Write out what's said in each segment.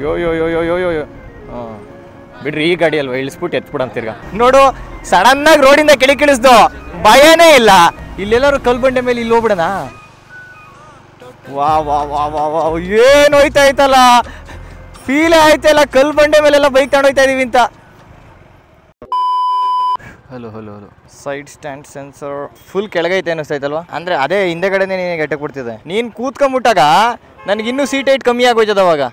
ಯೋ ಯೋ ಯೋ ಯೋ ಯೋ ಯೋ ಯೋ ಬಿಡ್ರಿ, ಈ ಗಾಡಿ ಅಲ್ವಾ, ಇಳಿಸ್ಬಿಟ್ಟು ಎತ್ಬಿಡಂತ ತಿರ್ಗಾ ನೋಡು. ಸಡನ್ನಾಗಿ ರೋಡಿಂದ ಕೆಳಗಿಳಿಸ್ದು, ಭಯನೇ ಇಲ್ಲ. ಇಲ್ಲೆಲ್ಲರೂ ಕಲ್ಬಂಡೆ ಮೇಲೆ ಇಲ್ಲಿ ಹೋಗ್ಬಿಡೋಣ. ವಾ ವಾ ವಾ ವಾ ವಾ, ಏನು ಹೋಯ್ತಾ ಐತಲ್ಲ, ಫೀಲೇ ಆಯ್ತಲ್ಲ ಕಲ್ಬಂಡೆ ಮೇಲೆಲ್ಲ ಬೈಕ್ ತಗೊಂಡು ಹೋಯ್ತಾ ಇದೀವಿ ಅಂತ. Hello hello hello, side stand sensor full ಕೆಳಗೈತೆ ಅನ್ನಿಸ್ತೈತಲ್ವಾ? ಅಂದರೆ ಅದೇ ಹಿಂದೆಗಡೆನೇ ನೀನು ಗಟ್ಟಕ್ಕೆ ಬಿಡ್ತಿದೆ. ನೀನು ಕೂತ್ಕೊಂಡ್ಬಿಟ್ಟಾಗ ನನಗಿನ್ನೂ ಸೀಟ್ ಹೈಟ್ ಕಮ್ಮಿ ಆಗೋಯ್ತದ. ಅವಾಗ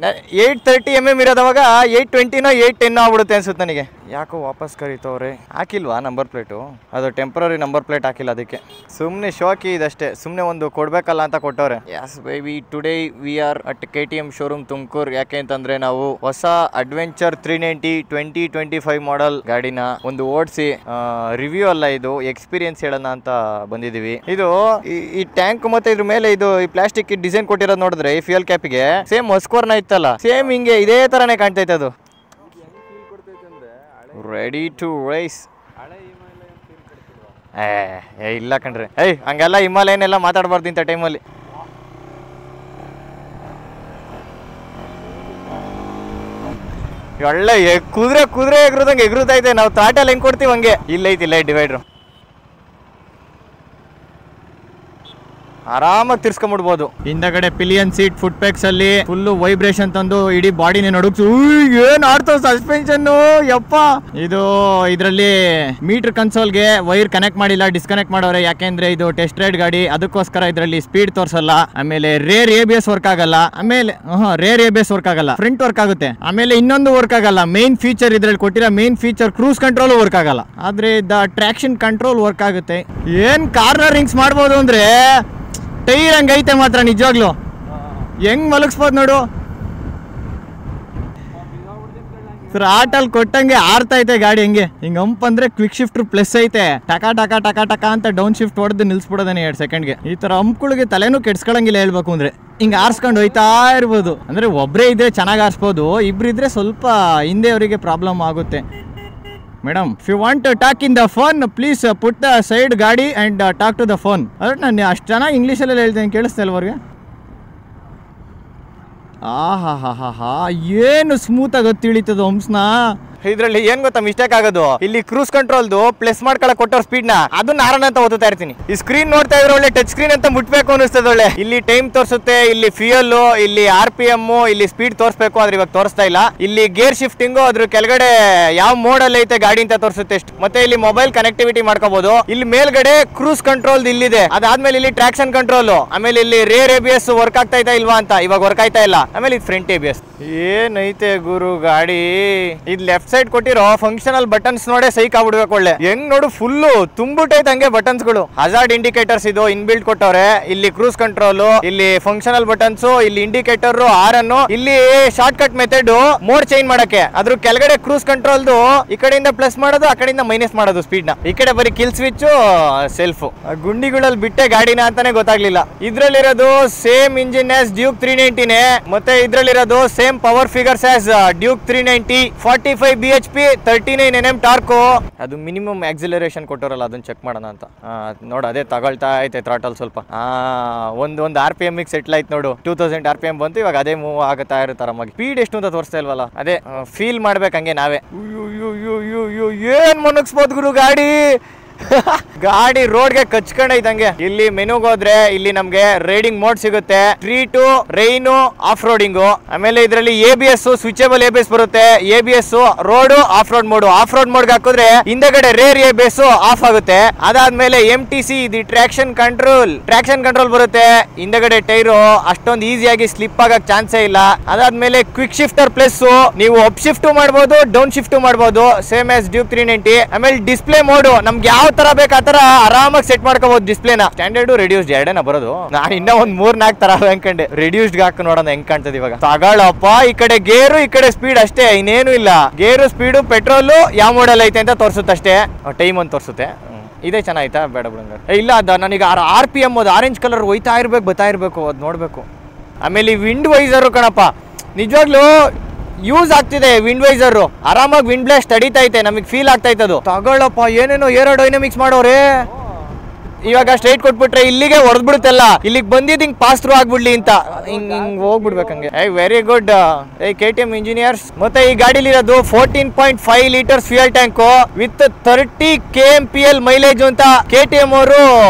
830 mm ಇರೋದವಾಗ 820ನೋ 810 ಆಗ್ಬಿಡುತ್ತೆ ಅನ್ಸುತ್ತೆ ನನಗೆ. ಯಾಕೋ ವಾಪಸ್ ಕರೀತವ್ರೆ. ಹಾಕಿಲ್ವಾ ನಂಬರ್ ಪ್ಲೇಟು? ಅದು ಟೆಂಪ್ರರಿ ನಂಬರ್ ಪ್ಲೇಟ್ ಹಾಕಿಲ್ಲ, ಅದಕ್ಕೆ ಸುಮ್ಮನೆ ಶೋಕಿ ಇದಷ್ಟೇ. ಸುಮ್ಮನೆ ಒಂದು ಕೊಡಬೇಕಲ್ಲ ಅಂತ ಕೊಟ್ಟವ್ರೆ. Yes baby, today we are at KTM showroom Tumakuru. ಯಾಕೆ ಅಂತಂದರೆ ನಾವು ಹೊಸ ಅಡ್ವೆಂಚರ್ 390 2025 ಮಾಡೆಲ್ ಗಾಡಿನ ಒಂದು ಓಡಿಸಿ ರಿವ್ಯೂ ಅಲ್ಲ, ಇದು ಎಕ್ಸ್ಪೀರಿಯನ್ಸ್ ಹೇಳೋಣ ಅಂತ ಬಂದಿದ್ದೀವಿ. ಇದು ಈ ಟ್ಯಾಂಕ್ ಮತ್ತೆ ಇದ್ರ ಮೇಲೆ ಇದು ಈ ಪ್ಲಾಸ್ಟಿಕ್ ಡಿಸೈನ್ ಕೊಟ್ಟಿರೋದು ನೋಡಿದ್ರೆ ಈ ಫ್ಯೂಯಲ್ ಕ್ಯಾಪಿಗೆ ಸೇಮ್ ಹೊಸ್ಕೋರ್ನ ಇತ್ತಲ್ಲ, ಸೇಮ್ ಹಿಂಗೆ ಇದೇ ತರನೇ ಕಾಣ್ತೈತೆ ಅದು. Ready to rise. ಇಲ್ಲ ಕಣ್ರಿ, ಹಂಗೆಲ್ಲ ಹಿಮಾಲಯನೆಲ್ಲ ಮಾತಾಡಬಾರ್ದು ಇಂಥ ಟೈಮಲ್ಲಿ. ಒಳ್ಳೆ ಕುದುರೆ ಎಗ್ರದಂಗೆ ಎಗ್ರುತ್ತೈತೆ. ನಾವು ತಾಟಲ್ಲಿ ಹೆಂಗೆ ಕೊಡ್ತೀವಿ ಹಂಗೆ. ಇಲ್ಲ ಡಿವೈಡ್ರು ಆರಾಮಾಗಿ ತಿರ್ಸ್ಕೊಂಡ್ಬಿಡ್ಬೋದು. ಹಿಂದಗಡೆ ಪಿಲಿಯನ್ ಸೀಟ್ ಫುಟ್ ಪ್ಯಾಕ್ಸ್ ಅಲ್ಲಿ ಫುಲ್ ವೈಬ್ರೇಷನ್ ತಂದು ಇಡೀ ಬಾಡಿನೇ ನಡುಗ್ಸು. ಏನ್ ಆಡ್ತಾವ ಸಸ್ಪೆನ್ಷನ್ ಯಪ್ಪ. ಇದು ಇದರಲ್ಲಿ ಮೀಟರ್ ಕನ್ಸೋಲ್ಗೆ ವೈರ್ ಕನೆಕ್ಟ್ ಮಾಡಿಲ್ಲ, ಡಿಸ್ಕನೆಕ್ಟ್ ಮಾಡೋರೆ. ಯಾಕೆಂದ್ರೆ ಇದು ಟೆಸ್ಟ್ ರೈಡ್ ಗಾಡಿ, ಅದಕ್ಕೋಸ್ಕರ ಇದರಲ್ಲಿ ಸ್ಪೀಡ್ ತೋರಿಸಲ್ಲ. ಆಮೇಲೆ ರೇರ್ ABS ವರ್ಕ್ ಆಗಲ್ಲ. ಆಮೇಲೆ ರೇರ್ ABS ವರ್ಕ್ ಆಗಲ್ಲ, ಫ್ರಂಟ್ ವರ್ಕ್ ಆಗುತ್ತೆ. ಆಮೇಲೆ ಇನ್ನೊಂದು ವರ್ಕ್ ಆಗಲ್ಲ, ಮೇನ್ ಫೀಚರ್ ಇದ್ರಲ್ಲಿ ಕೊಟ್ಟಿರೋ main feature cruise control work ಆಗಲ್ಲ. ಆದ್ರೆ ಟ್ರಾಕ್ಷನ್ ಕಂಟ್ರೋಲ್ ವರ್ಕ್ ಆಗುತ್ತೆ. ಏನ್ ಕಾರ್ನರಿಂಗ್ಸ್ ಮಾಡ್ಬೋದು ಅಂದ್ರೆ ಟೈರ್ ಹಂಗೈತೆ ಮಾತ್ರ, ನಿಜವಾಗ್ಲು ಹೆಂಗ್ ಮಲಗಿಸ್ಬೋದು ನೋಡು. ಥ್ರಾಟಲ್ ಕೊಟ್ಟಂಗೆ ಆರ್ತೈತೆ ಗಾಡಿ. ಹೆಂಗೆ ಹಿಂಗ ಹಂಪ್ ಅಂದ್ರೆ ಕ್ವಿಕ್ ಶಿಫ್ಟರ್ ಪ್ಲಸ್ ಐತೆ. ಟಕ ಟಕ ಟಕ ಟಕ ಅಂತ ಡೌನ್ ಶಿಫ್ಟ್ ಹೊಡೆದು ನಿಲ್ಸ್ಬಿಡೋದಾನೆ 2 ಸೆಕೆಂಡ್ಗೆ. ಈ ತರ ಹಂಪ್ಗಳಿಗೆ ತಲೆನೂ ಕೆಡ್ಸ್ಕೊಳಂಗಿಲ್ಲ ಹೇಳ್ಬೇಕು ಅಂದ್ರೆ. ಹಿಂಗ ಆರ್ಸ್ಕೊಂಡು ಹೋಯ್ತಾ ಇರ್ಬೋದು. ಅಂದ್ರೆ ಒಬ್ಬರೇ ಇದ್ರೆ ಚೆನ್ನಾಗಿ ಆರಿಸ್ಬೋದು, ಇಬ್ರಿದ್ರೆ ಸ್ವಲ್ಪ ಹಿಂದೆ ಅವರಿಗೆ ಪ್ರಾಬ್ಲಮ್ ಆಗುತ್ತೆ. Madam, if you want to talk in the phone please put the side ಗಾಡಿ and talk to the phone. ಅದೇ ನಾನು ಅಷ್ಟು ಚೆನ್ನಾಗಿ ಇಂಗ್ಲೀಷಲ್ಲಿ ಹೇಳ್ತೇನೆ, ಕೇಳಿಸ್ತಾ ಇಲ್ಲ ಅವ್ರಿಗೆ? ಹಾ ಏನು ಸ್ಮೂತಾಗಿ ತಿಳಿತದ ಹಂಪ್ಸ್ನ. ಇದ್ರಲ್ಲಿ ಏನ್ ಗೊತ್ತಾ ಮಿಸ್ಟೇಕ್ ಆಗೋದು, ಇಲ್ಲಿ ಕ್ರೂಸ್ ಕಂಟ್ರೋಲ್ದು ಪ್ಲಸ್ ಮಾಡ್ಕೊಳಕ್ ಕೊಟ್ಟೋ ಸ್ಪೀಡ್ ನ ಅದನ್ನ ಆರನ್ ಅಂತ ಓದ್ತಾ ಇರ್ತೀನಿ. ಈ ಸ್ಕ್ರೀನ್ ನೋಡ್ತಾ ಇದ್ರೆ ಒಳ್ಳೆ ಟಚ್ ಸ್ಕ್ರೀನ್ ಅಂತ ಮುಟ್ಬೇಕು ಅನಿಸ್ತದೆ. ಒಳ್ಳೆ ಇಲ್ಲಿ ಟೈಮ್ ತೋರಿಸುತ್ತೆ, ಇಲ್ಲಿ ಫ್ಯೂಯಲ್, ಇಲ್ಲಿ RPM, ಇಲ್ಲಿ ಸ್ಪೀಡ್ ತೋರಿಸ್ಬೇಕು, ಆದ್ರೆ ಇವಾಗ ತೋರಿಸ್ತಾ ಇಲ್ಲ. ಇಲ್ಲಿ ಗೇರ್ ಶಿಫ್ಟಿಂಗು ಅದ್ರ ಕೆಳಗಡೆ ಯಾವ ಮೋಡಲ್ ಐತೆ ಗಾಡಿ ಅಂತ ತೋರಿಸುತ್ತೆ ಎಷ್ಟು. ಮತ್ತೆ ಇಲ್ಲಿ ಮೊಬೈಲ್ ಕನೆಕ್ಟಿವಿಟಿ ಮಾಡ್ಕೋಬಹುದು. ಇಲ್ಲಿ ಮೇಲ್ಗಡೆ ಕ್ರೂಸ್ ಕಂಟ್ರೋಲ್ ಇಲ್ಲಿದೆ. ಅದಾದ್ಮೇಲೆ ಇಲ್ಲಿ ಟ್ರಾಕ್ಷನ್ ಕಂಟ್ರೋಲ್, ಆಮೇಲೆ ಇಲ್ಲಿ ರೇರ್ ABS ವರ್ಕ್ ಆಗ್ತಾ ಇಲ್ವಾ ಅಂತ, ಇವಾಗ ವರ್ಕ್ ಆಯ್ತಾ ಇಲ್ಲ. ಆಮೇಲೆ ಇದು ಫ್ರಂಟ್ ABS. ಏನೈತೆ ಗುರು ಗಾಡಿ. ಇದು ಲೆಫ್ಟ್ ಸೈಡ್ ಕೊಟ್ಟಿರೋ ಫಂಕ್ಷನಲ್ ಬಟನ್ಸ್ ನೋಡೇ ಸೈಕ್ ಆಗ್ಬಿಡ್ಬೇಕು. ಒಳ್ಳೆ ಹೆಂಗ್ ನೋಡು, ಫುಲ್ ತುಂಬಿಟ್ಟೈತೆ ಹಂಗೆ ಬಟನ್ಸ್ ಗಳು. ಹಜಾರ್ಡ್ ಇಂಡಿಕೇಟರ್ಸ್ ಇದು ಇನ್ಬಿಲ್ಟ್ ಕೊಟ್ಟವ್ರೆ. ಇಲ್ಲಿ ಕ್ರೂಸ್ ಕಂಟ್ರೋಲ್, ಇಲ್ಲಿ ಫಂಕ್ಷನಲ್ ಬಟನ್ಸ್, ಇಲ್ಲಿ ಇಂಡಿಕೇಟರ್, ಆರನ್ನು, ಇಲ್ಲಿ short cut method mode change ಮಾಡಕ್ಕೆ. ಅದ್ರ ಕೆಳಗಡೆ ಕ್ರೂಸ್ ಕಂಟ್ರೋಲ್ದು ಈ ಕಡೆಯಿಂದ ಪ್ಲಸ್ ಮಾಡೋದು, ಆ ಕಡೆಯಿಂದ ಮೈನಸ್ ಮಾಡೋದು ಸ್ಪೀಡ್ ನ. ಈ ಕಡೆ ಬರೀ ಕಿಲ್ ಸ್ವಿಚ್, ಸೆಲ್ಫ್. ಗುಂಡಿಗಳಲ್ಲಿ ಬಿಟ್ಟೆ ಗಾಡಿನ ಅಂತಾನೆ ಗೊತ್ತಾಗ್ಲಿಲ್ಲ. ಇದ್ರಲ್ಲಿರೋದು ಸೇಮ್ ಇಂಜಿನ್ ಆಸ್ ಡ್ಯೂಕ್ 390ನೇ, ಮತ್ತೆ ಇದ್ರಲ್ಲಿರೋದು same power figures as Duke 390. 45 BHP 39 Nm torque. ಅದು ಮಿನಿಮಮ್ ಆಕ್ಸಿಲರೇಷನ್ ಕೊಟ್ಟೋರಲ್ಲ, ಅದನ್ನ ಚೆಕ್ ಮಾಡೋಣ ಅಂತ. ನೋಡು, ಅದೇ ತಗೊಳ್ತಾ ಐತೆ ಥ್ರಾಟಲ್ ಸ್ವಲ್ಪ. ಒಂದು RPM ಸೆಟ್ಲ್ ಆಯ್ತು ನೋಡು. 2000 RPM ಬಂತು. ಇವಾಗ ಅದೇ ಮೂವ್ ಆಗುತ್ತಾ ಇರುತ್ತೆ ಆರಾಮಾಗಿ. ಸ್ಪೀಡ್ ಎಷ್ಟು ಅಂತ ತೋರಿಸ್ತಾ ಇಲ್ವಲ್ಲ, ಅದೇ ಫೀಲ್ ಮಾಡ್ಬೇಕು ಹಂಗೆ ನಾವೇ. ಏನ್ ಮನಗಿಸ್ಬೋದು ಗುರು ಗಾಡಿ. ಗಾಡಿ ರೋಡ್ಗೆ ಕಚ್ಕೊಂಡೈತಂಗೆ. ಇಲ್ಲಿ ಮೆನುಗೆ ಹೋದ್ರೆ ಇಲ್ಲಿ ನಮ್ಗೆ ರೈಡಿಂಗ್ ಮೋಡ್ ಸಿಗುತ್ತೆ, ಸ್ಟ್ರೀಟು, ರೈನು, ಆಫ್ ರೋಡಿಂಗು. ಆಮೇಲೆ ಇದರಲ್ಲಿ ABS, ಸ್ವಿಚಬಲ್ ABS ಬರುತ್ತೆ. ABS road, of road mode. Of road ಮೋಡ್ಗೆ ಹಾಕಿದ್ರೆ ಹಿಂದೆಗಡೆ ರೇರ್ ABS ಆಫ್ ಆಗುತ್ತೆ. ಅದಾದ್ಮೇಲೆ MTC, ಇದು ಟ್ರಾಕ್ಷನ್ ಕಂಟ್ರೋಲ್ ಬರುತ್ತೆ. ಹಿಂದೆಗಡೆ ಟೈರು ಅಷ್ಟೊಂದು ಈಸಿಯಾಗಿ ಸ್ಲಿಪ್ ಆಗಕ್ ಚಾನ್ಸೇ ಇಲ್ಲ. ಅದಾದ್ಮೇಲೆ ಕ್ವಿಕ್ ಶಿಫ್ಟರ್ ಪ್ಲಸ್, ನೀವು ಅಪ್ ಶಿಫ್ಟ್ ಮಾಡ್ಬೋದು, ಡೌನ್ ಶಿಫ್ಟ್ ಮಾಡ್ಬೋದು, ಸೇಮ್ ಆಸ್ ಡ್ಯೂಕ್ 390. ಆಮೇಲೆ ಡಿಸ್ಪ್ಲೇ ಮೋಡ್ ನಮ್ಗೆ ಯಾವ ತರ ಬೇಕು ಆ ತರ ಆರಾಮಾಗಿ ಸೆಟ್ ಮಾಡ್ಕೋಬಹುದು ಡಿಸ್ಪ್ಲೇನ. ಸ್ಟ್ಯಾಂಡರ್ಡ್, ರೆಡ್ಯೂಸ್ಡ್ ಎರಡೇನ ಬರೋದು. ನಾನು ಇನ್ನ ಒಂದ್ 3-4 ತರ ಅನ್ಕೊಂಡೆ. ರೆಡ್ಯೂಸ್ಡ್ ಹಾಕಿ ನೋಡೋಣ ಹೆಂಗ್ ಕಾಣ್ತದೆ ಇವಾಗ. ತಗೊಳಪ್ಪ, ಈ ಕಡೆ ಗೇರು, ಈ ಕಡೆ ಸ್ಪೀಡ್ ಅಷ್ಟೇ, ಇನ್ನೇನು ಇಲ್ಲ. ಗೇರು, ಸ್ಪೀಡು, ಪೆಟ್ರೋಲು ಯಾವ ಮಾಡಲ್ ಐತೆ ಅಂತ ತೋರಿಸುತ್ತೆ ಅಷ್ಟೇ. ಟೈಮ್ ಅಂತ ತೋರಿಸುತ್ತೆ. ಇದೇ ಚೆನ್ನಾಯ್ತಾ? ಬೇಡ ಬಿಡಂಗ. ಇಲ್ಲ, ಅದ ನನಗೆ RPM ಅದು ಆರೆಂಜ್ ಕಲರ್ ಹೋಯ್ತಾ ಇರ್ಬೇಕು, ಬರ್ತಾ ಇರ್ಬೇಕು, ಅದ್ ನೋಡ್ಬೇಕು. ಆಮೇಲೆ ವಿಂಡ್ ವೈಸರ್ ಕಣಪ್ಪ, ನಿಜವಾಗ್ಲೂ ಯೂಸ್ ಆಗ್ತಿದೆ. ವಿಂಡ್ ವೈಸರ್ ಆರಾಮಾಗಿ ವಿಂಡ್ ಬ್ಲಾಸ್ಟ್ ತಡೀತಾ ಐತೆ, ನಮಗೆ ಫೀಲ್ ಆಗ್ತಾ ಇತ್ತು. ತಗೊಳ್ಳಪ್ಪ, ಏನೇನೋ ಏರೋಡೈನಮಿಕ್ಸ್ ಮಾಡೋರೆ. ಇವಾಗ ಸ್ಟ್ರೈಟ್ ಕೊಟ್ಬಿಟ್ರೆ ಇಲ್ಲಿಗೆ ಹೊಡೆದ್ಬಿಡುತ್ತಲ್ಲ, ಇಲ್ಲಿಗೆ ಬಂದಿದ್ದು ಹಿಂಗ್ ಪಾಸ್ ಥ್ರೂ ಆಗ್ಬಿಡ್ಲಿ ಅಂತ ಹಿಂಗ್ ಹೋಗ್ಬಿಡ್ಬೇಕಂಗೆ. Very good KTM engineers. ಮತ್ತೆ ಈ ಗಾಡಿಲಿರೋದು 14.5 litres fuel tank with 30 kmpl mileage ಅಂತ KTM ಅವರು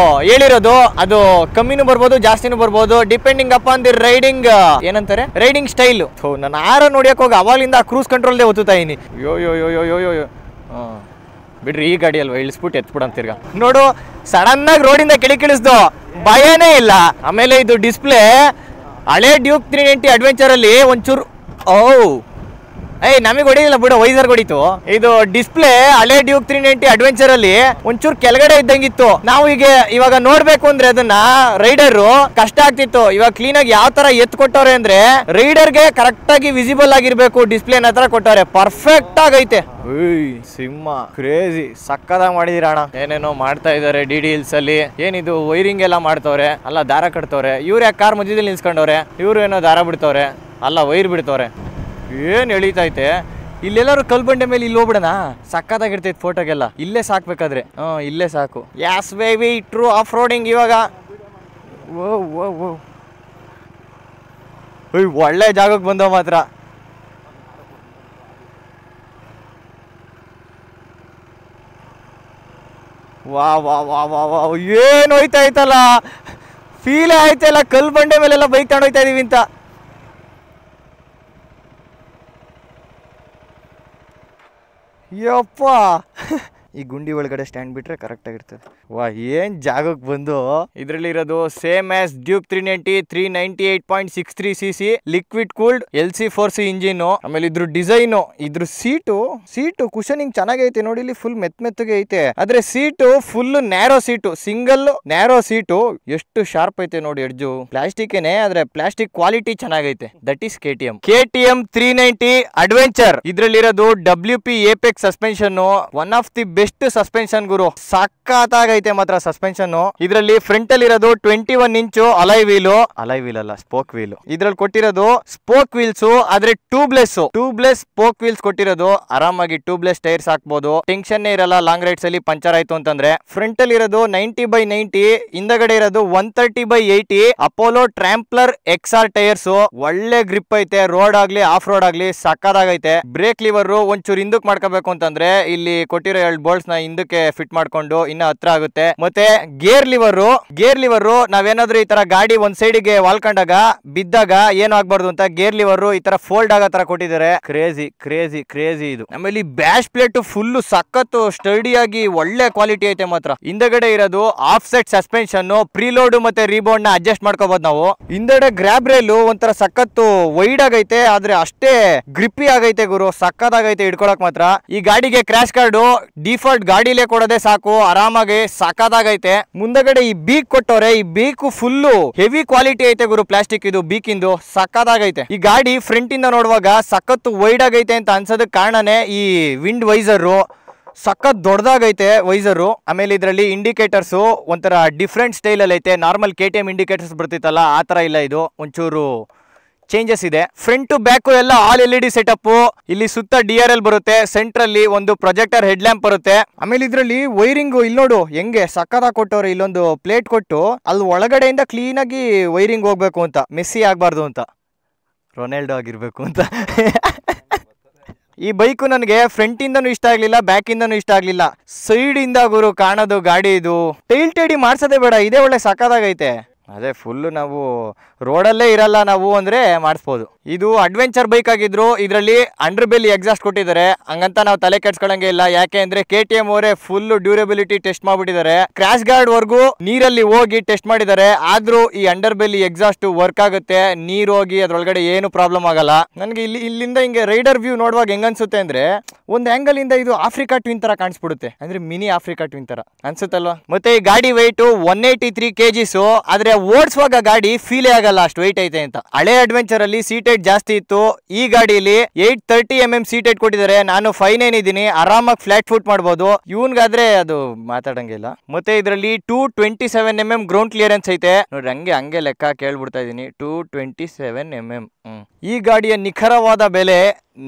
ಹೇಳಿರೋದು. ಅದು ಕಮ್ಮಿನೂ ಬರ್ಬೋದು ಜಾಸ್ತಿನೂ ಬರ್ಬೋದು, ಡಿಪೆಂಡಿಂಗ್ ಅಪಾನ್ ದಿ ರೈಡಿಂಗ್ ಏನಂತಾರೆ ರೈಡಿಂಗ್ ಸ್ಟೈಲ್. ನಾನು ಆರ ನೋಡಿಯಕ್ ಹೋಗಿ ಅವಾಗಲಿಂದ ಕ್ರೂಸ್ ಕಂಟ್ರೋಲ್ದೇ ಒತ್ತುತ್ತಾ ಇದೀನಿ. ಯೋ ಯೋ ಯೋ ಯೋ ಯೋ ಯೋ ಬಿಡ್ರಿ, ಈ ಗಾಡಿ ಅಲ್ವಾ, ಇಳಿಸ್ಬಿಟ್ಟು ಎತ್ಬಿಡಂತ ತಿರ್ಗಾ ನೋಡು. ಸಡನ್ ಆಗಿ ರೋಡಿಂದ ಕೆಳಿಸ್ದು ಭಯನೇ ಇಲ್ಲ. ಆಮೇಲೆ ಇದು ಡಿಸ್ಪ್ಲೇ ಹಳೆ ಡ್ಯೂಕ್ 390 ಅಡ್ವೆಂಚರ್ ಅಲ್ಲಿ ಒಂಚೂರು ನಮಗೆ ಹೊಡಿಲಿಲ್ಲ ಬಿಡು, ವೈಸರ್ ಹೊಡಿತು. ಇದು ಡಿಸ್ಪ್ಲೇ ಹಳೆ ಡ್ಯೂಕ್ 390 ಅಡ್ವೆಂಚರ್ ಅಲ್ಲಿ ಒಂಚೂರು ಕೆಳಗಡೆ ಇದ್ದಂಗಿತ್ತು. ನಾವು ಇವಾಗ ನೋಡ್ಬೇಕು ಅಂದ್ರೆ ಅದನ್ನ ರೈಡರ್ ಕಷ್ಟ ಆಗ್ತಿತ್ತು. ಇವಾಗ ಕ್ಲೀನ್ ಆಗಿ ಯಾವ ತರ ಎತ್ ಕೊಟ್ಟವ್ರೆ ಅಂದ್ರೆ ರೈಡರ್ಗೆ ಕರೆಕ್ಟ್ ಆಗಿ ವಿಸಿಬಲ್ ಆಗಿರ್ಬೇಕು ಡಿಸ್ಪ್ಲೇ ತರ ಕೊಟ್ಟವ್ರೆ. ಪರ್ಫೆಕ್ಟ್ ಆಗೈತೆ. ಸಿಂಹ ಕ್ರೇಜಿ ಸಕ್ಕದಾಗಿ ಮಾಡಿದಿರ ಅಣ್ಣ. ಏನೇನೋ ಮಾಡ್ತಾ ಇದಾರೆ DD-Hills ಅಲ್ಲಿ. ಏನಿದು ವೈರಿಂಗ್ ಎಲ್ಲ ಮಾಡ್ತವ್ರೆ, ಅಲ್ಲ ದಾರ ಕಟ್ತವ್ರೆ. ಇವ್ರು ಯಾಕೆ ಕಾರ್ ಮಧ್ಯದಲ್ಲಿ ನಿಲ್ಸ್ಕೊಂಡವ್ರೆ, ಇವ್ರು ಏನೋ ದಾರ ಬಿಡ್ತವ್ರೆ, ಅಲ್ಲ ವೈರ್ ಬಿಡ್ತವ್ರೆ. ಏನ್ ಎಳಿತೈತೆ ಇಲ್ಲೆಲ್ಲರೂ ಕಲ್ಬಂಡೆ ಮೇಲೆ ಇಲ್ಲಿ ಹೋಗ್ಬಿಡಣ, ಸಕ್ಕತ್ತಾಗಿರ್ತೈತೆ ಫೋಟೋಗೆಲ್ಲ. ಇಲ್ಲೇ ಸಾಕ್ಬೇಕಾದ್ರೆ ಇಲ್ಲೇ ಸಾಕು. Yes baby true off roading. ಇವಾಗ ಒಳ್ಳೆ ಜಾಗಕ್ಕೆ ಬಂದವ ಮಾತ್ರ. ವಾ ವಾ ವಾ ವಾ ವಾ ಏನು ಹೋಯ್ತಾ ಐತಲ್ಲ, ಫೀಲೇ ಆಯ್ತಲ್ಲ ಕಲ್ಬಂಡೆ ಮೇಲೆಲ್ಲ ಬೈಕ್ ತಗೊಂಡು ಹೋಯ್ತಾ ಇದೀವಿ ಅಂತ. ಯಪ್ಪ ಈ ಗುಂಡಿ ಒಳಗಡೆ ಸ್ಟ್ಯಾಂಡ್ ಬಿಟ್ರೆ ಕರೆಕ್ಟ್ ಆಗಿರ್ತದೆ. ವಾ ಏನ್ ಜಾಗಕ್ಕೆ ಬಂದು. ಇದ್ರಲ್ಲಿ ಇರೋದು same as Duke 390 398.63 cc liquid cooled LC4C engine. ಆಮೇಲೆ ಇದ್ರ ಡಿಸೈನ್, ಇದ್ರ ಸೀಟು ಕುಶನಿಂಗ್ ಚೆನ್ನಾಗೈತೆ ನೋಡಿ. ಇಲ್ಲಿ ಫುಲ್ ಮೆತ್ತಗೆ ಐತೆ, ಆದ್ರೆ seat full narrow seat, single narrow seat. ಎಷ್ಟು ಶಾರ್ಪ್ ಐತೆ ನೋಡಿ ಎಡ್ಜು. ಪ್ಲಾಸ್ಟಿಕ್ ಏನೇ, ಆದ್ರೆ ಪ್ಲಾಸ್ಟಿಕ್ ಕ್ವಾಲಿಟಿ ಚೆನ್ನಾಗೈತೆ. That is KTM 390 adventure. ಇದ್ರಲ್ಲಿರೋದು WP Apex suspension, one of the best suspension ಗುರು. ಸಕ್ಕತ್ತಾಗೈತೆ ಮಾತ್ರ ಸಸ್ಪೆನ್ಷನ್. ಇದರಲ್ಲಿ ಫ್ರಂಟ್ ಅಲ್ಲಿ ಇರೋದು 21 ಇಂಚು ಅಲೈ ವೀಲ್ ಅಲ್ಲ ಸ್ಪೋಕ್ ವೀಲ್. ಇದ್ರಲ್ಲಿ ಕೊಟ್ಟಿರೋದು ಸ್ಪೋಕ್ ವೀಲ್ಸ್, ಆದ್ರೆ ಟ್ಯೂಬ್ಲೆಸ್ ಸ್ಪೋಕ್ ವೀಲ್ಸ್ ಕೊಟ್ಟಿರೋದು. ಆರಾಮಾಗಿ ಟ್ಯೂಬ್ಲೆಸ್ ಟೈರ್ಸ್ ಹಾಕ್ಬೋದು, ಟೆನ್ಷನ್ ಇರಲ್ಲ ಲಾಂಗ್ ರೈಡ್ಸ್ ಅಲ್ಲಿ ಪಂಚರ್ ಆಯ್ತು ಅಂತಂದ್ರೆ. ಫ್ರಂಟ್ ಅಲ್ಲಿ ಇರೋದು 90/90, ಹಿಂದಗಡೆ ಇರೋದು 130/80 ಅಪೋಲೋ ಟ್ರಾಂಪ್ಲರ್ XR ಟೈರ್ಸ್. ಒಳ್ಳೆ ಗ್ರಿಪ್ ಐತೆ, ರೋಡ್ ಆಗ್ಲಿ ಆಫ್ ರೋಡ್ ಆಗ್ಲಿ ಸಕ್ಕದಾಗೈತೆ. ಬ್ರೇಕ್ ಲಿವರ್ ಒಂಚೂರು ಹಿಂದಕ್ಕೆ ಮಾಡ್ಕೋಬೇಕು ಅಂತಂದ್ರೆ ಇಲ್ಲಿ ಕೊಟ್ಟಿರೋ 2 ಬೋಲ್ಟ್ಸ್ ನ ಹಿಂದಕ್ಕೆ ಫಿಟ್ ಮಾಡ್ಕೊಂಡು ಇನ್ನ ಹತ್ರ ಆಗುತ್ತೆ. ಮತ್ತೆ ಗೇರ್ ಲಿವರ್ ನಾವೇನಾದ್ರೂ ಈ ತರ ಗಾಡಿ ಒಂದ್ ಸೈಡ್ಗೆ ವಾಲ್ಕೊಂಡಾಗ ಬಿದ್ದಾಗ ಏನು ಆಗ್ಬಾರ್ದು ಅಂತ ಗೇರ್ ಲಿವರ್ ಈ ತರ ಫೋಲ್ಡ್ ಆಗೋ ತರ ಕೊಟ್ಟಿದ್ದಾರೆ. ಕ್ರೇಜಿ ಇದು. ಆಮೇಲೆ ಈ ಬ್ಯಾಶ್ ಪ್ಲೇಟ್ ಫುಲ್ ಸಖತ್ತು ಸ್ಟಡಿಯಾಗಿ ಒಳ್ಳೆ ಕ್ವಾಲಿಟಿ ಐತೆ ಮಾತ್ರ. ಹಿಂದಗಡೆ ಇರೋದು ಆಫ್ ಸೆಟ್ ಸಸ್ಪೆನ್ಷನ್, ಪ್ರೀಲೋಡ್ ಮತ್ತೆ ರೀಬೌಂಡ್ ನ ಅಡ್ಜಸ್ಟ್ ಮಾಡ್ಕೋಬಹುದು ನಾವು. ಹಿಂದಗಡೆ ಗ್ರಾಬ್ ರೈಲ್ ಒಂಥರ ಸಖತ್ತು ವೈಡ್ ಆಗೈತೆ, ಆದ್ರೆ ಅಷ್ಟೇ ಗ್ರಿಪ್ಪಿ ಆಗೈತೆ ಗುರು. ಸಕ್ಕತ್ತಾಗೈತೆ ಹಿಡ್ಕೊಳಕ್ ಮಾತ್ರ. ಈ ಗಾಡಿಗೆ ಕ್ರಾಶ್ ಕಾರ್ಡ್ ಡಿಫಾಲ್ಟ್ ಗಾಡಿಲೇ ಕೊಡೋದೇ ಸಾಕು, ಆರಾಮಾಗಿ ಸಕ್ಕತ್ತಾಗೈತೆ. ಮುಂದಗಡೆ ಈ ಬೀಕ್ ಕೊಟ್ಟವ್ರೆ, ಈ ಬೀಕ್ ಫುಲ್ ಹೆವಿ ಕ್ವಾಲಿಟಿ ಐತೆ ಗುರು. ಪ್ಲಾಸ್ಟಿಕ್ ಇದು ಬೀಕಿಂದು ಸಕ್ಕತ್ತಾಗೈತೆ. ಈ ಗಾಡಿ ಫ್ರಂಟ್ ಇಂದ ನೋಡುವಾಗ ಸಖತ್ತು ವೈಡ್ ಆಗೈತೆ ಅಂತ ಅನ್ಸೋದಕ್ಕೆ ಕಾರಣನೇ ಈ ವಿಂಡ್ ವೈಸರ್. ಸಖತ್ ದೊಡ್ಡದಾಗೈತೆ ವೈಸರು. ಆಮೇಲೆ ಇದರಲ್ಲಿ ಇಂಡಿಕೇಟರ್ಸ್ ಒಂಥರ ಡಿಫ್ರೆಂಟ್ ಸ್ಟೈಲ್ ಅಲ್ಲಿ ಐತೆ. ನಾರ್ಮಲ್ KTM ಇಂಡಿಕೇಟರ್ಸ್ ಬರ್ತಿತ್ತಲ್ಲ ಆ ತರ ಇಲ್ಲ, ಇದು ಒಂಚೂರು ಚೇಂಜಸ್ ಇದೆ. ಫ್ರಂಟ್ ಟು ಬ್ಯಾಕ್ ಎಲ್ಲ ಆಲ್ LED ಸೆಟಪ್. ಇಲ್ಲಿ ಸುತ್ತ DRL ಬರುತ್ತೆ, ಸೆಂಟ್ರಲ್ಲಿ ಒಂದು ಪ್ರೊಜೆಕ್ಟರ್ ಹೆಡ್ ಲ್ಯಾಂಪ್ ಬರುತ್ತೆ. ಆಮೇಲೆ ಇದರಲ್ಲಿ ವೈರಿಂಗ್ ಇಲ್ಲಿ ನೋಡು ಹೆಂಗೆ ಸಕ್ಕತ್ತಾಗಿ ಕೊಟ್ಟವ್ರೆ. ಇಲ್ಲೊಂದು ಪ್ಲೇಟ್ ಕೊಟ್ಟು ಅಲ್ಲಿ ಒಳಗಡೆಯಿಂದ ಕ್ಲೀನ್ ಆಗಿ ವೈರಿಂಗ್ ಹೋಗ್ಬೇಕು ಅಂತ, ಮೆಸ್ಸಿ ಆಗ್ಬಾರ್ದು ಅಂತ, ರೊನಾಲ್ಡೋ ಆಗಿರ್ಬೇಕು ಅಂತ. ಈ ಬೈಕು ನನಗೆ ಫ್ರಂಟ್ ಇಂದನೂ ಇಷ್ಟ ಆಗ್ಲಿಲ್ಲ, ಬ್ಯಾಕ್ ಇಂದನೂ ಇಷ್ಟ ಆಗ್ಲಿಲ್ಲ. ಸೈಡ್ ಇಂದ ಗುರು ಕಾಣೋದು ಗಾಡಿ ಇದು. ಟೈಲ್ ಟೇಡಿ ಮಾಡ್ಸೋದೇ ಬೇಡ, ಇದೇ ಒಳ್ಳೆ ಸಕ್ಕತ್ತಾಗೈತೆ. ಅದೇ ಫುಲ್ ನಾವು ರೋಡಲ್ಲೇ ಇರಲ್ಲ ನಾವು ಅಂದ್ರೆ ಮಾಡಿಸ್ಬೋದು. ಇದು ಅಡ್ವೆಂಚರ್ ಬೈಕ್ ಆಗಿದ್ರು ಇದರಲ್ಲಿ ಅಂಡರ್ ಬೆಲ್ಲಿ ಎಕ್ಸಾಸ್ಟ್ ಕೊಟ್ಟಿದ್ದಾರೆ. ಹಂಗಂತ ನಾವು ತಲೆ ಕೆಡ್ಸ್ಕೊಳಂಗೆ ಇಲ್ಲ, ಯಾಕೆ ಅಂದ್ರೆ KTM ಅವರೇ ಫುಲ್ ಡ್ಯೂರಬಿಲಿಟಿ ಟೆಸ್ಟ್ ಮಾಡ್ಬಿಟ್ಟಿದ್ದಾರೆ. ಕ್ರಾಶ್ ಗಾರ್ಡ್ ವರ್ಗೂ ನೀರಲ್ಲಿ ಹೋಗಿ ಟೆಸ್ಟ್ ಮಾಡಿದ್ದಾರೆ. ಆದ್ರೂ ಈ ಅಂಡರ್ ಬೆಲ್ಲಿ ಎಕ್ಸಾಸ್ಟ್ ವರ್ಕ್ ಆಗುತ್ತೆ, ನೀರ್ ಹೋಗಿ ಅದ್ರೊಳಗಡೆ ಏನು ಪ್ರಾಬ್ಲಮ್ ಆಗಲ್ಲ. ನನಗೆ ಇಲ್ಲಿಂದ ಹಿಂಗೆ ರೈಡರ್ ವ್ಯೂ ನೋಡುವಾಗ ಹೆಂಗ ಅನ್ಸುತ್ತೆ ಅಂದ್ರೆ ಒಂದು ಆಂಗಲ್ ಇಂದ ಇದು ಆಫ್ರಿಕಾ ಟ್ವಿನ್ ತರ ಕಾಣಿಸ್ಬಿಡುತ್ತೆ, ಅಂದ್ರೆ ಮಿನಿ ಆಫ್ರಿಕಾ ಟ್ವಿನ್ ತರ ಅನ್ಸುತ್ತಲ್ವಾ. ಮತ್ತೆ ಈ ಗಾಡಿ ವೆಯ್ಟ್ 183 kgs, ಆದ್ರೆ ಓಡಿಸುವಾಗ ಗಾಡಿ ಫೀಲೇ ಆಗಲ್ಲ ಅಷ್ಟು ವೆಯ್ಟ್ ಐತೆ ಅಂತ. ಹಳೆ ಅಡ್ವೆಂಚರ್ ಅಲ್ಲಿ ಸೀಟ್ ಹೈಟ್ ಜಾಸ್ತಿ ಇತ್ತು, ಈ ಗಾಡಿಯಲ್ಲಿ 830 mm ಸೀಟ್ ಹೈಟ್ ಕೊಟ್ಟಿದ್ದಾರೆ. ನಾನು 5'9" ಇದ್ದೀನಿ, ಆರಾಮಾಗಿ ಫ್ಲಾಟ್ ಫುಟ್ ಮಾಡಬಹುದು. ಇವನ್ಗಾದ್ರೆ ಅದು ಮಾತಾಡಂಗಿಲ್ಲ. ಮತ್ತೆ ಇದರಲ್ಲಿ 227 mm ಗ್ರೌಂಡ್ ಕ್ಲಿಯರೆನ್ಸ್ ಐತೆ ನೋಡ್ರಿ. ಹಂಗೆ ಲೆಕ್ಕ ಕೇಳ್ಬಿಡ್ತಾ ಇದೀನಿ, 227 mm. ಈ ಗಾಡಿಯ ನಿಖರವಾದ ಬೆಲೆ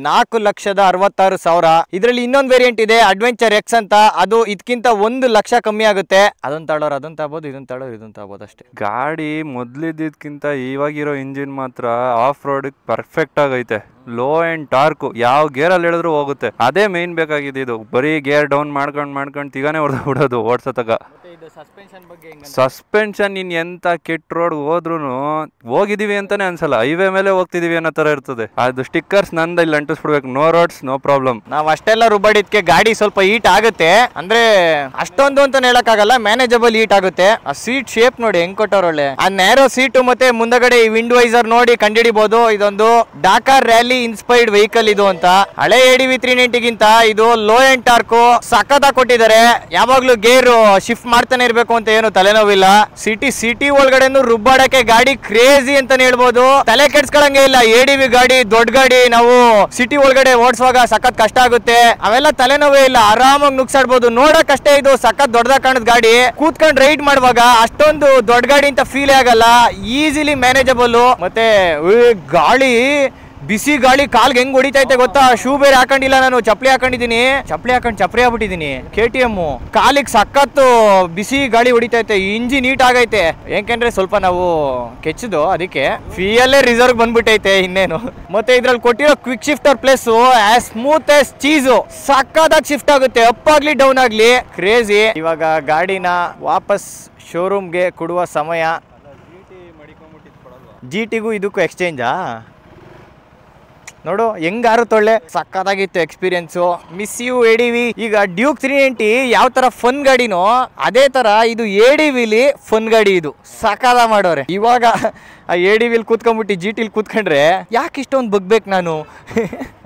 4,66,000. ಇದರಲ್ಲಿ ಇನ್ನೊಂದು ವೇರಿಯಂಟ್ ಇದೆ ಅಡ್ವೆಂಚರ್ ಎಕ್ಸ್ ಅಂತ, ಅದು ಇದಕ್ಕಿಂತ 1,00,000 ಕಮ್ಮಿ ಆಗುತ್ತೆ. ಅದನ್ನ ತಗೊಳ್ಳೋರು ಅದನ್ನ ತಗೋಬಹುದು, ಇದನ್ನ ತಗೊಳ್ಳೋರು ಇದನ್ನ ತಗೋಬಹುದು ಅಷ್ಟೇ. ಗಾಡಿ ಮೊದ್ಲಿದ್ದಕ್ಕಿಂತ ಇವಾಗಿರೋ ಇಂಜಿನ್ ಮಾತ್ರ ಆಫ್ ರೋಡ್ ಪರ್ಫೆಕ್ಟ್ ಆಗೈತೆ. ಲೋ ಅಂಡ್ ಟಾರ್ಕ್ ಯಾವ ಗೇರಲ್ಲಿ ಹೇಳಿದ್ರು ಹೋಗುತ್ತೆ. ಅದೇ ಮೇನ್ ಬೇಕಾಗಿದೆ. ಇದು ಬರೀ ಗೇರ್ ಡೌನ್ ಮಾಡ್ಕೊಂಡು ತಿಗಾನೆ ಹೊಡೆದು ಬಿಡೋದು ಓಡ್ಸತಕ. ಸಸ್ಪೆನ್ಷನ್ ಇನ್ ಎಂತ ಕೆಟ್ಟ ರೋಡ್ ಹೋದ್ರು ಹೋಗಿದೀವಿ ಅಂತಾನೆ ಅನ್ಸಲ್ಲ, ಹೈವೇ ಮೇಲೆ ಹೋಗ್ತಿದೀವಿ ಅನ್ನೋ ತರ ಇರ್ತದೆ. ಅದು ಸ್ಟಿಕ್ಕರ್ಸ್ ನಂದ ಇಲ್ಲಿ ಅಂಟಿಸ್ಬಿಡ್ಬೇಕು, ನೋ ರೋಡ್ಸ್ ನೋ ಪ್ರಾಬ್ಲಮ್. ನಾವ್ ಅಷ್ಟೆಲ್ಲ ರುಬ್ಬಾಡಿದ್ಕೆ ಗಾಡಿ ಸ್ವಲ್ಪ ಹೀಟ್ ಆಗುತ್ತೆ, ಅಂದ್ರೆ ಅಷ್ಟೊಂದು ಅಂತ ಹೇಳಕ್ಕಾಗಲ್ಲ, ಮ್ಯಾನೇಜಬಲ್ ಹೀಟ್ ಆಗುತ್ತೆ. ಆ ಸೀಟ್ ಶೇಪ್ ನೋಡಿ ಹೆಂಗ್ ಕೊಟ್ಟವ್ರ ಒಳ್ಳೆ. ಆ ನ್ಯಾರೋ ಸೀಟ್ ಮತ್ತೆ ಮುಂದಗಡೆ ಈ ವಿಂಡ್ ವೈಸರ್ ನೋಡಿ ಕಂಡಿಡಿಬಹುದು. ಇದೊಂದು ಡಾಕಾರ್ ರ್ಯಾಲಿ ಇನ್ಸ್ಪೈರ್ಡ್ ವೆಹಿಕಲ್ ಇದು ಅಂತ. ಹಳೆ ADV 390 ಗಿಂತ ಇದು ಲೋ ಅಂಡ್ ಟಾರ್ಕ್ ಸಖತ್ತಾಗಿ ಕೊಟ್ಟಿದ್ದಾರೆ. ಯಾವಾಗ್ಲೂ ಗೇರ್ ಶಿಫ್ಟ್ ಮಾಡ್ತಾನೆ ಇರ್ಬೇಕು ಅಂತ ಏನು ತಲೆನೋವಿಲ್ಲ. ಸಿಟಿ ಒಳಗಡೆ ರುಬ್ಬಾಡಕ್ಕೆ ಗಾಡಿ ಕ್ರೇಜಿ ಅಂತಾನೆ ಹೇಳ್ಬೋದು. ತಲೆ ಕೆಡ್ಸ್ಕೊಳಂಗೆ ಇಲ್ಲ. ADV ಗಾಡಿ ದೊಡ್ಡ ಗಾಡಿ, ನಾವು ಸಿಟಿ ಒಳಗಡೆ ಓಡಿಸುವಾಗ ಸಖತ್ ಕಷ್ಟ ಆಗುತ್ತೆ, ಅವೆಲ್ಲ ತಲೆನೋವೇ ಇಲ್ಲ, ಆರಾಮಾಗಿ ನುಗ್ಸಾಡ್ಬೋದು. ನೋಡಕ್ ಅಷ್ಟೇ ಇದು ಸಖತ್ ದೊಡ್ಡದಾಗಿ ಕಾಣದ್ ಗಾಡಿ. ಕೂತ್ಕೊಂಡು ರೈಡ್ ಮಾಡುವಾಗ ಅಷ್ಟೊಂದು ದೊಡ್ಡ ಗಾಡಿ ಅಂತ ಫೀಲ್ ಆಗಲ್ಲ, ಈಸಿಲಿ ಮ್ಯಾನೇಜಬಲ್. ಮತ್ತೆ ಗಾಳಿ ಬಿಸಿ ಗಾಳಿ ಕಾಲ್ಗೆ ಹೆಂಗ್ ಹೊಡಿತೈತೆ ಗೊತ್ತಾ. ಶೂ ಬೇರೆ ಹಾಕೊಂಡಿಲ್ಲ ನಾನು, ಚಪ್ಪಲಿ ಹಾಕೊಂಡಿದೀನಿ. ಚಪ್ಪಲಿ ಹಾಕೊಂಡು ಚಪ್ರಿ ಆಗ್ಬಿಟ್ಟಿದೀನಿ. KTM ಕಾಲಿಗೆ ಸಖತ್ತು ಬಿಸಿ ಗಾಳಿ ಹೊಡಿತೈತೆ. ಇಂಜಿನ್ ನೀಟ್ ಆಗೈತೆ, ಯಾಕೆಂದ್ರೆ ಸ್ವಲ್ಪ ನಾವು ಕೆಚ್ಚದು, ಅದಕ್ಕೆ ಫಿಯಲ್ಲೇ ರಿಸರ್ವ್ ಬಂದ್ಬಿಟ್ಟೈತೆ ಇನ್ನೇನು. ಮತ್ತೆ ಇದ್ರಲ್ಲಿ ಕೊಟ್ಟಿರೋ quick shifter plus as smooth as cheese, ಸಖತ್ತಾಗಿ ಶಿಫ್ಟ್ ಆಗುತ್ತೆ, ಅಪ್ ಆಗ್ಲಿ ಡೌನ್ ಆಗ್ಲಿ, ಕ್ರೇಜಿ. ಇವಾಗ ಗಾಡಿನ ವಾಪಸ್ ಶೋರೂಮ್ಗೆ ಕೊಡುವ ಸಮಯ. GTಗೂ ಇದಕ್ಕೂ ಎಕ್ಸ್ಚೇಂಜಾ ನೋಡು ಹೆಂಗಾರುತ್ತೊಳ್ಳೆ, ಸಕ್ಕತ್ತಾಗಿತ್ತು ಎಕ್ಸ್ಪೀರಿಯನ್ಸು. Miss you ADV. ಈಗ ಡ್ಯೂಕ್ 390 ಯಾವ ತರ ಫನ್ ಗಾಡಿನೋ ಅದೇ ತರ ಇದು ADVಲಿ ಫನ್ ಗಾಡಿ. ಇದು ಸಕ್ಕದ ಮಾಡೋರೆ. ಇವಾಗ ಆ ADVಲಿ ಕೂತ್ಕೊಂಡ್ಬಿಟ್ಟು GTಲಿ ಕೂತ್ಕೊಂಡ್ರೆ ಯಾಕೆ ಇಷ್ಟೊಂದು ಬಗ್ಬೇಕು ನಾನು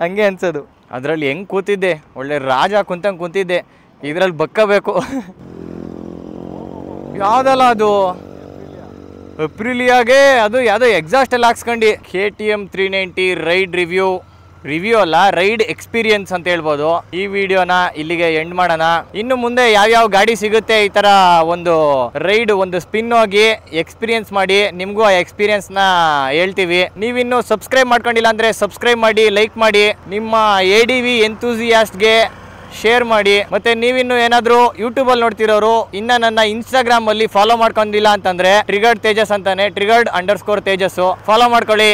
ಹಂಗೆ ಅನ್ಸೋದು. ಅದ್ರಲ್ಲಿ ಹೆಂಗ್ ಕೂತಿದ್ದೆ, ಒಳ್ಳೆ ರಾಜ ಕುಂತಂಗೆ ಕೂತಿದ್ದೆ. ಇದ್ರಲ್ಲಿ ಬಕ್ಕಬೇಕು. ಯಾವ್ದಲ್ಲ ಅದು ಅಪ್ರಿಲಿಯಾಗೆ, ಅದು ಯಾವುದೋ ಎಕ್ಸಾಸ್ಟ್ ಎಲ್ಲ ಹಾಕ್ಸ್ಕೊಂಡು. KTM 390 ರೈಡ್ ರಿವ್ಯೂ ಅಲ್ಲ, ರೈಡ್ ಎಕ್ಸ್ಪೀರಿಯನ್ಸ್ ಅಂತ ಹೇಳ್ಬೋದು. ಈ ವಿಡಿಯೋನ ಇಲ್ಲಿಗೆ ಎಂಡ್ ಮಾಡೋಣ. ಇನ್ನು ಮುಂದೆ ಯಾವ್ಯಾವ ಗಾಡಿ ಸಿಗುತ್ತೆ ಈ ತರ ಒಂದು ರೈಡ್, ಒಂದು ಸ್ಪಿನ್ ಹೋಗಿ ಎಕ್ಸ್ಪೀರಿಯನ್ಸ್ ಮಾಡಿ ನಿಮಗೂ ಆ ಎಕ್ಸ್ಪೀರಿಯನ್ಸ್ನ ಹೇಳ್ತೀವಿ. ನೀವಿನ್ನು ಸಬ್ಸ್ಕ್ರೈಬ್ ಮಾಡ್ಕೊಂಡಿಲ್ಲ ಅಂದರೆ ಸಬ್ಸ್ಕ್ರೈಬ್ ಮಾಡಿ, ಲೈಕ್ ಮಾಡಿ, ನಿಮ್ಮ ADV ಎಂತೂಸಿಯಾಸ್ಟ್ಗೆ ಶೇರ್ ಮಾಡಿ. ಮತ್ತೆ ನೀವಿನ್ನು ಏನಾದರೂ ಯೂಟ್ಯೂಬಲ್ಲಿ ನೋಡ್ತಿರೋರು ಇನ್ನ ನನ್ನ ಇನ್ಸ್ಟಾಗ್ರಾಮ್ ಅಲ್ಲಿ ಫಾಲೋ ಮಾಡ್ಕೊಂಡಿಲ್ಲ ಅಂತಂದ್ರೆ ಟ್ರಿಗರ್ಡ್ ತೇಜಸ್ ಅಂತಾನೆ, ಟ್ರಿಗರ್ಡ್ _ತೇಜಸ್ ಫಾಲೋ ಮಾಡ್ಕೊಳ್ಳಿ.